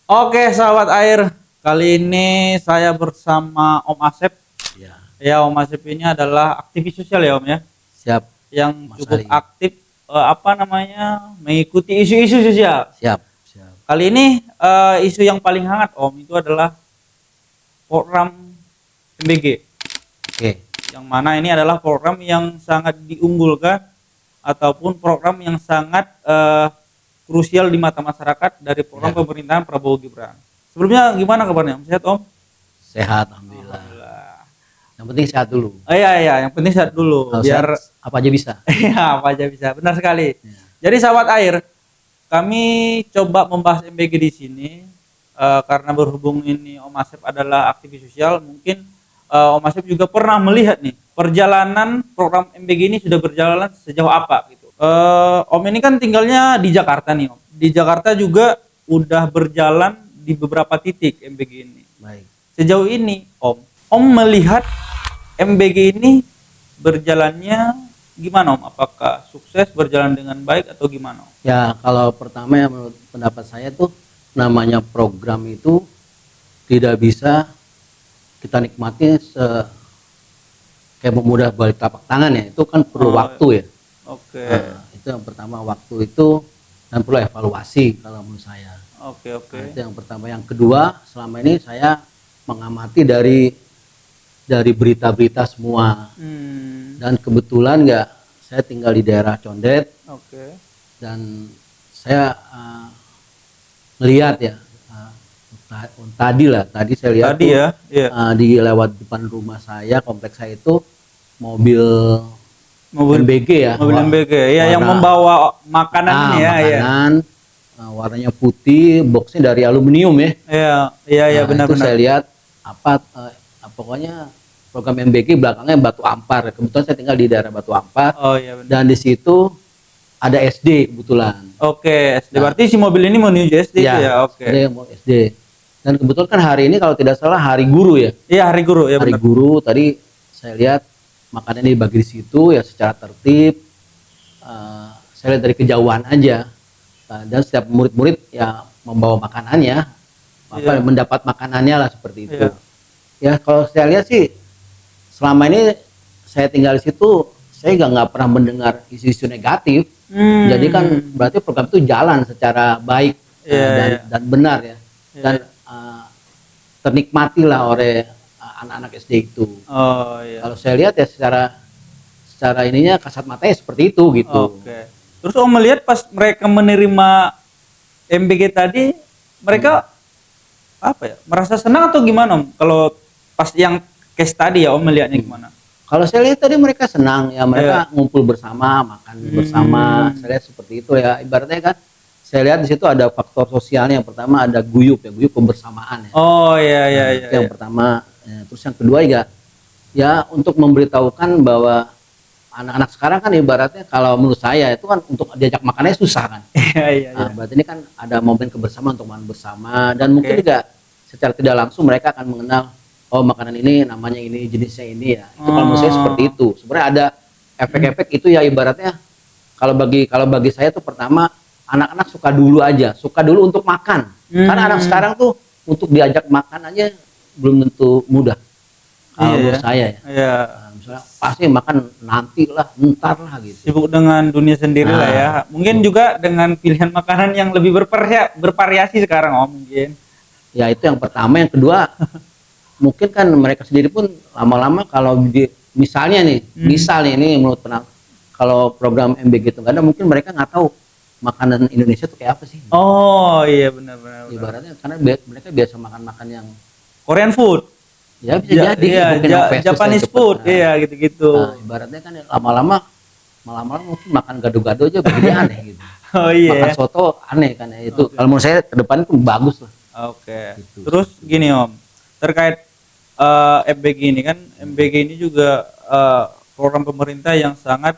Oke, sahabat air. Kali ini saya bersama Om Asep. Ya, Ya, Om Asep ini adalah aktivis sosial ya, Om ya, siap, yang Mas cukup Ali. aktif mengikuti isu-isu sosial. Siap, siap. Kali ini isu yang paling hangat, Om, itu adalah program MBG. Oke, Yang mana ini adalah program yang sangat diunggulkan ataupun program yang sangat krusial di mata masyarakat dari program ya. pemerintahan Prabowo Gibran. Sebelumnya gimana kabarnya, Om? Sehat, Om? Sehat, alhamdulillah. Alhamdulillah. Yang penting sehat dulu. Oh iya iya, yang penting sehat dulu Kalau biar sehat, apa aja bisa. ya apa aja bisa. Benar sekali. Ya. Jadi sahabat air, kami coba membahas MBG di sini karena berhubung ini Om Asep adalah aktivis sosial, mungkin Om Asep juga pernah melihat nih perjalanan program MBG ini sudah berjalan sejauh apa gitu. Om ini kan tinggalnya di Jakarta nih, Om. Di Jakarta juga udah berjalan di beberapa titik MBG ini. Baik. Sejauh ini, Om melihat MBG ini berjalannya gimana, Om? Apakah sukses, berjalan dengan baik atau gimana, Om? Ya, kalau pertama ya menurut pendapat saya tuh namanya program itu tidak bisa kita nikmati kayak memudah balik telapak tangan ya. Itu kan perlu waktu ya. Oke. Nah, itu yang pertama, waktu itu, dan perlu evaluasi kalau menurut saya. Oke. Nah, itu yang pertama. Yang kedua, selama ini saya mengamati dari berita-berita semua, dan kebetulan saya tinggal di daerah Condet, Oke. dan saya melihat ya, tadi saya lihat Tadi tuh, ya, iya. di lewat depan rumah saya, kompleks saya itu mobil Mobil MBG ya, mobil MBG. Ya, yang warna- membawa makanan ini ya, iya. makanan, warnanya putih, boxnya dari aluminium ya. Iya, Nah, itu benar-benar. saya lihat pokoknya program MBG belakangnya Batu Ampar. Kebetulan saya tinggal di daerah Batu Ampar, Oh iya benar. dan di situ ada SD kebetulan. Oke, SD. Nah. Berarti si mobil ini menuju SD itu ya. Oke. Dia mau SD. Dan kebetulan kan hari ini kalau tidak salah hari guru ya. Iya, hari guru ya, Hari benar. guru tadi saya lihat makanannya dibagi di situ ya secara tertib. Saya lihat dari kejauhan aja. Dan setiap murid-murid ya membawa makanannya, Iya. mendapat makanannya lah seperti itu. Iya. Ya kalau saya lihat sih selama ini saya tinggal di situ, saya nggak pernah mendengar isu-isu negatif. Jadi kan berarti program itu jalan secara baik, Iya. dan benar ya, Iya. dan ternikmati lah oleh anak-anak SD itu. Oh iya. Kalau saya lihat ya secara ininya kasat matanya seperti itu gitu. Oke. Terus Om melihat pas mereka menerima MBG tadi, mereka apa ya? Merasa senang atau gimana, Om? Kalau pas yang case tadi ya, Om melihatnya gimana? Kalau saya lihat tadi mereka senang ya, mereka ngumpul bersama, makan bersama. Saya lihat seperti itu ya. Ibaratnya kan saya lihat di situ ada faktor sosialnya. Yang pertama ada guyup kebersamaan ya. Oh iya. Itu yang pertama. Ya, terus yang kedua ya untuk memberitahukan bahwa anak-anak sekarang kan ibaratnya kalau menurut saya itu kan untuk diajak makannya susah kan. Iya. Nah, berarti ini kan ada momen kebersamaan untuk makan bersama, dan mungkin juga secara tidak langsung mereka akan mengenal, oh makanan ini namanya ini, jenisnya ini ya. Itu kalau menurut saya seperti itu. Sebenarnya ada efek-efek itu ya, ibaratnya kalau bagi saya tuh pertama anak-anak suka dulu untuk makan. Karena anak sekarang tuh untuk diajak makan aja belum tentu mudah. Kalau menurut saya ya. Iya. Nah, misalnya pasti makan nantilah, ntar lah gitu. Sibuk dengan dunia sendiri lah ya. Mungkin juga dengan pilihan makanan yang lebih bervariasi sekarang, Om, mungkin. Ya itu yang pertama. Yang kedua mungkin kan mereka sendiri pun lama-lama kalau misalnya nih, ini menurut kalau program MBG itu nggak ada, mungkin mereka nggak tahu makanan Indonesia itu kayak apa sih. Oh iya, benar. Ibaratnya karena mereka biasa makan yang Korean food. ya bisa jadi Iya, mungkin yang fast Japanese yang cepet. food. Nah, Iya, gitu-gitu. nah, ibaratnya kan lama-lama mungkin makan gado-gado aja begini aneh gitu. Oh iya. Makan soto aneh kan ya. Itu kalau menurut saya ke depan itu bagus lah. Oke. Gitu. Terus gini, Om, terkait MBG ini kan, MBG ini juga program pemerintah yang sangat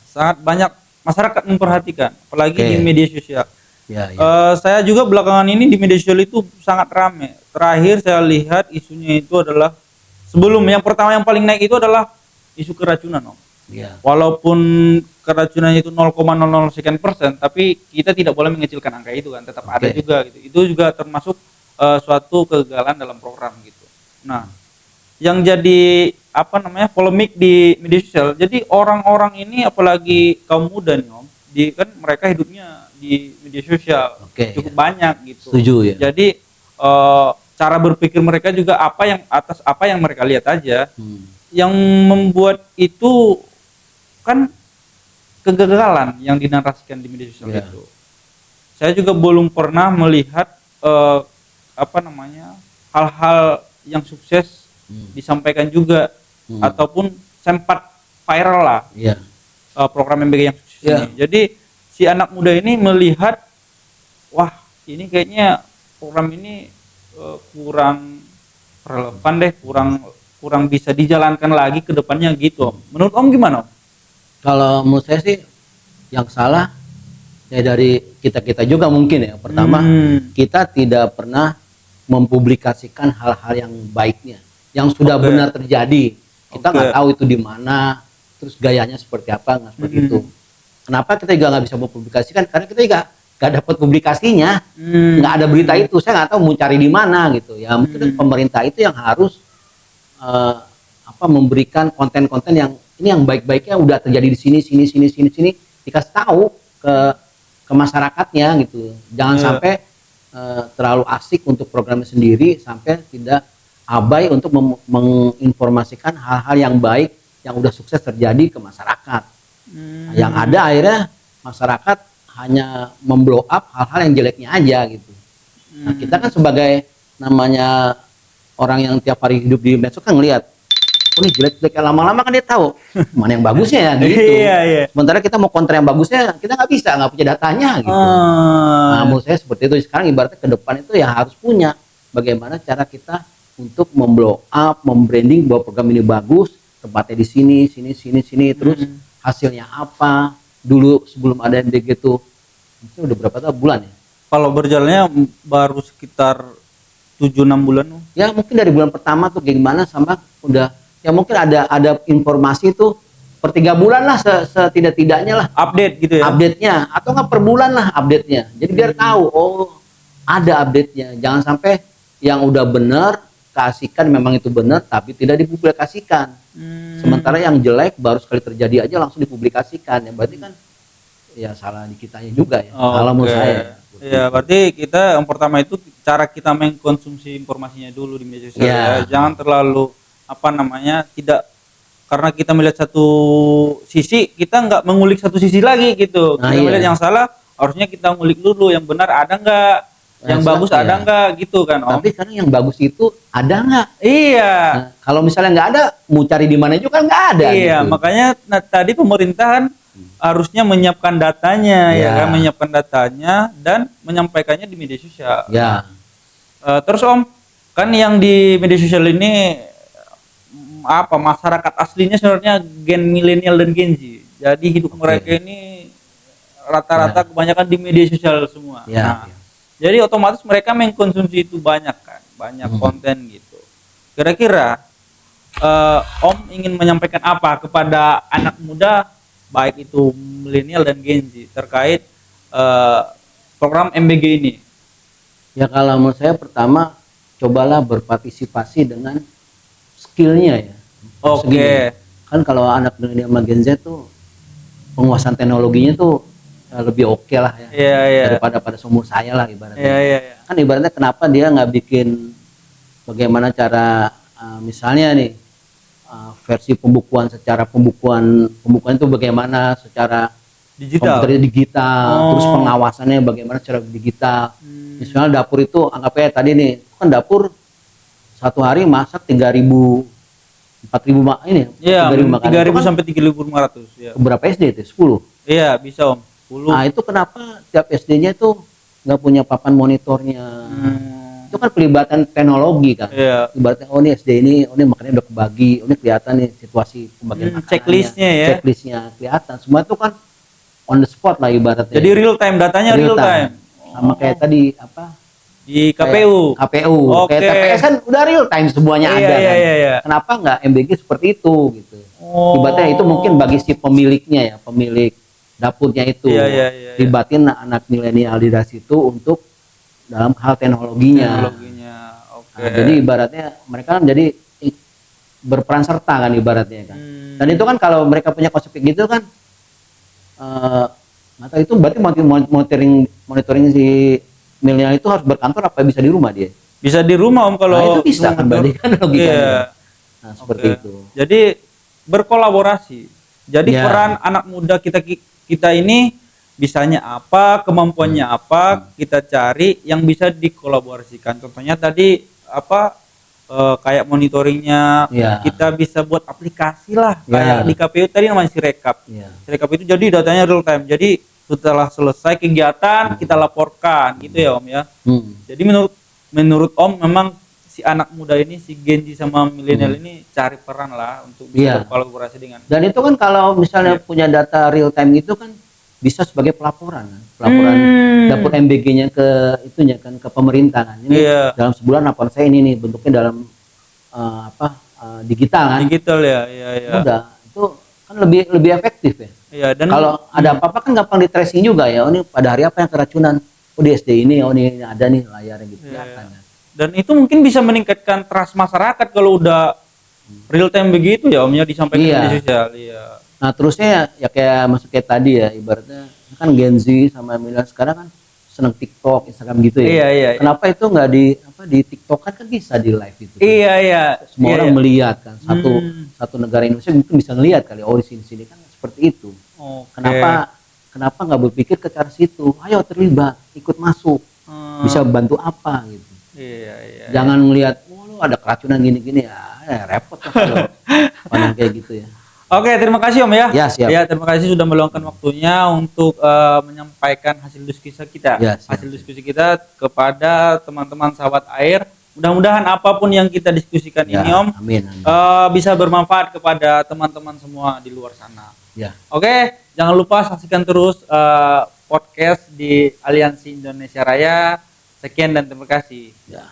sangat banyak masyarakat memperhatikan, apalagi di media sosial. Ya. Saya juga belakangan ini di media sosial itu sangat ramai. Terakhir saya lihat isunya itu adalah yang pertama yang paling naik itu adalah isu keracunan, Om. Iya. Walaupun keracunan itu 0,00 sekian persen, tapi kita tidak boleh mengecilkan angka itu kan, tetap ada Oke. juga gitu. Itu juga termasuk suatu kegagalan dalam program gitu. Nah, yang jadi apa namanya polemik di media sosial. Jadi orang-orang ini apalagi kaum muda nih Om, kan mereka hidupnya di media sosial Oke, cukup ya. banyak gitu. Setuju ya. Jadi cara berpikir mereka juga apa yang mereka lihat aja, yang membuat itu kan kegagalan yang dinarasikan di media sosial Ya. itu. Saya juga belum pernah melihat apa namanya hal-hal yang sukses disampaikan juga ataupun sempat viral lah Iya. program MBG yang sukses Ya. ini. Jadi si anak muda ini melihat, wah ini kayaknya program ini kurang relevan deh, kurang bisa dijalankan lagi ke depannya gitu. Menurut Om gimana Om? Kalau menurut saya sih yang salah ya dari kita juga mungkin ya. Pertama, kita tidak pernah mempublikasikan hal-hal yang baiknya, yang sudah benar terjadi. Kita nggak tahu itu di mana, terus gayanya seperti apa, nggak seperti itu. Kenapa kita juga nggak bisa mempublikasikan? Karena kita juga nggak dapat publikasinya, nggak ada berita itu. Saya nggak tahu mau cari di mana gitu. Ya mungkin pemerintah itu yang harus memberikan konten-konten yang ini yang baik-baiknya udah terjadi di sini dikasih tahu ke masyarakatnya gitu. Jangan sampai terlalu asik untuk programnya sendiri sampai tidak abai untuk menginformasikan hal-hal yang baik yang udah sukses terjadi ke masyarakat. Nah, yang ada akhirnya masyarakat hanya memblow up hal-hal yang jeleknya aja gitu. Nah, kita kan sebagai namanya orang yang tiap hari hidup di medsos kan ngelihat, oh ini jelek-jelek, lama-lama kan dia tahu mana yang bagusnya ya gitu. Iya. Sementara kita mau kontra yang bagusnya kita nggak punya datanya gitu. Nah, menurut saya seperti itu. Sekarang ibaratnya ke depan itu ya harus punya bagaimana cara kita untuk memblow up, membranding bahwa program ini bagus, tempatnya di sini, terus hasilnya apa. Dulu sebelum ada MBG itu mungkin udah berapa bulan ya? Kalau berjalannya baru sekitar 7-6 bulan. Ya mungkin dari bulan pertama tuh gimana sama udah ya mungkin ada informasi tuh per 3 bulan lah setidak-tidaknya lah Update gitu ya. update-nya atau nggak per bulan lah update-nya. Jadi biar tahu oh ada update-nya. Jangan sampai yang udah benar kasihkan memang itu benar tapi tidak dipublikasikan. Sementara yang jelek baru sekali terjadi aja langsung dipublikasikan. Ya berarti kan ya salah di kitanya juga ya. Kalau menurut saya. Ya, berarti kita yang pertama itu cara kita mengkonsumsi informasinya dulu di media sosial ya. Jangan terlalu tidak karena kita melihat satu sisi kita nggak mengulik satu sisi lagi gitu. Kita melihat yang salah harusnya kita ngulik dulu yang benar ada nggak, yang bagus ada nggak gitu kan Om. Tapi sekarang yang bagus itu ada nggak? Iya. Nah, kalau misalnya nggak ada, mau cari di mana juga nggak ada. Iya, gitu. Makanya tadi pemerintahan harusnya menyiapkan datanya, ya kan, menyiapkan datanya dan menyampaikannya di media sosial. Ya. Terus Om, kan yang di media sosial ini masyarakat aslinya sebenarnya gen milenial dan Gen Z. Jadi hidup mereka ini rata-rata kebanyakan di media sosial semua. Jadi otomatis mereka mengkonsumsi itu banyak kan, banyak konten gitu. Kira-kira Om ingin menyampaikan apa kepada anak muda baik itu milenial dan Gen Z terkait program MBG ini? Ya kalau menurut saya pertama cobalah berpartisipasi dengan skillnya ya. Oke. Kan kalau anak milenial sama Gen Z tuh penguasaan teknologinya tuh lebih oke lah ya. Daripada pada seumur saya lah ibaratnya. Kan ibaratnya kenapa dia nggak bikin bagaimana cara misalnya nih versi pembukuan itu bagaimana secara digital, terus pengawasannya bagaimana secara digital. Misalnya dapur itu anggapnya tadi nih, kan dapur satu hari masak 3.000 4.000 ini. Iya, 3.000 sampai 3.500 ya. Berapa SD itu? 10. Iya, bisa Om. 10. Nah, itu kenapa tiap SD-nya itu nggak punya papan monitornya? Itu kan pelibatan teknologi kan. Iya. Ibaratnya oh ini SD ini makannya udah kebagi, ini kelihatan nih situasi pembagian makanannya. Checklistnya ya. Checklistnya kelihatan. Semua itu kan on the spot lah ibaratnya. Jadi real time, datanya real time. Sama kayak tadi di KPU. KPU. Oke. Kayak TPS kan udah real time semuanya Iya, ada iya, kan. iya, iya. Kenapa nggak MBG seperti itu gitu? Oh. Ibaratnya itu mungkin bagi si pemiliknya ya, pemilik dapurnya itu. Iya, iya, iya, iya. Libatin anak milenial di situ untuk dalam hal teknologinya. Teknologinya. Oke. Nah, jadi ibaratnya mereka kan jadi berperan serta kan ibaratnya kan. Dan itu kan kalau mereka punya konsep kayak gitu kan nggak tahu itu berarti monitoring si milenial itu harus berkantor apa bisa di rumah dia? Bisa di rumah Om kalau Nah, itu bisa kan berarti kan logikanya. Iya. Nah, seperti Oke. itu. Jadi berkolaborasi. Jadi Ya. peran anak muda kita ini bisanya apa, kemampuannya apa, kita cari yang bisa dikolaborasikan. Contohnya tadi apa kayak monitoringnya, Ya. kita bisa buat aplikasi lah. Ya. Kayak di KPU tadi namanya Sirekap. Ya. Sirekap itu jadi datanya real time. Jadi setelah selesai kegiatan kita laporkan gitu ya Om ya. Jadi menurut Om memang si anak muda ini, si Gen Z sama milenial ini cari peran lah untuk bisa Iya. berkolaborasi dengan. Dan itu kan kalau misalnya punya data real time itu kan bisa sebagai pelaporan kan? Pelaporan dapur MBG-nya ke itunya kan ke pemerintah kan. Ini Iya. dalam sebulan laporan saya ini nih bentuknya dalam digital kan. Digital ya, iya iya. Udah, itu kan lebih efektif ya. Iya, dan Kalau ada apa-apa kan gampang di tracing juga ya. Oh ini pada hari apa yang keracunan? Oh di SD ini, oh ini ada nih layarnya gitu kelihatan ya. Dan itu mungkin bisa meningkatkan trust masyarakat kalau udah real time begitu ya Om ya disampaikan Iya. di sosial. Iya. Nah terusnya ya kayak masuk kayak tadi ya ibaratnya kan Gen Z sama milenial sekarang kan seneng TikTok, Instagram gitu ya. Iya, iya, iya. Kenapa itu nggak di TikTok kan bisa di live gitu. Kan? Iya iya. Semua Iya, orang iya. melihat kan satu negara Indonesia mungkin bisa ngelihat kali oh di sini kan seperti itu. Oke. Kenapa nggak berpikir ke cara situ? Ayo terlibat, ikut masuk, bisa bantu apa gitu. Iya iya. Jangan melihat, oh lu ada keracunan gini-gini ya repot lah kalau pandang kayak gitu ya. Oke, terima kasih Om ya. Ya, siap. Ya, terima kasih sudah meluangkan waktunya untuk menyampaikan hasil diskusi kita. Ya, siap. Hasil diskusi kita kepada teman-teman sahabat air. Mudah-mudahan apapun yang kita diskusikan Ya, ini Om amin, amin. bisa bermanfaat kepada teman-teman semua di luar sana. Ya. Oke, jangan lupa saksikan terus podcast di Aliansi Indonesia Raya. Sekian dan terima kasih. Ya.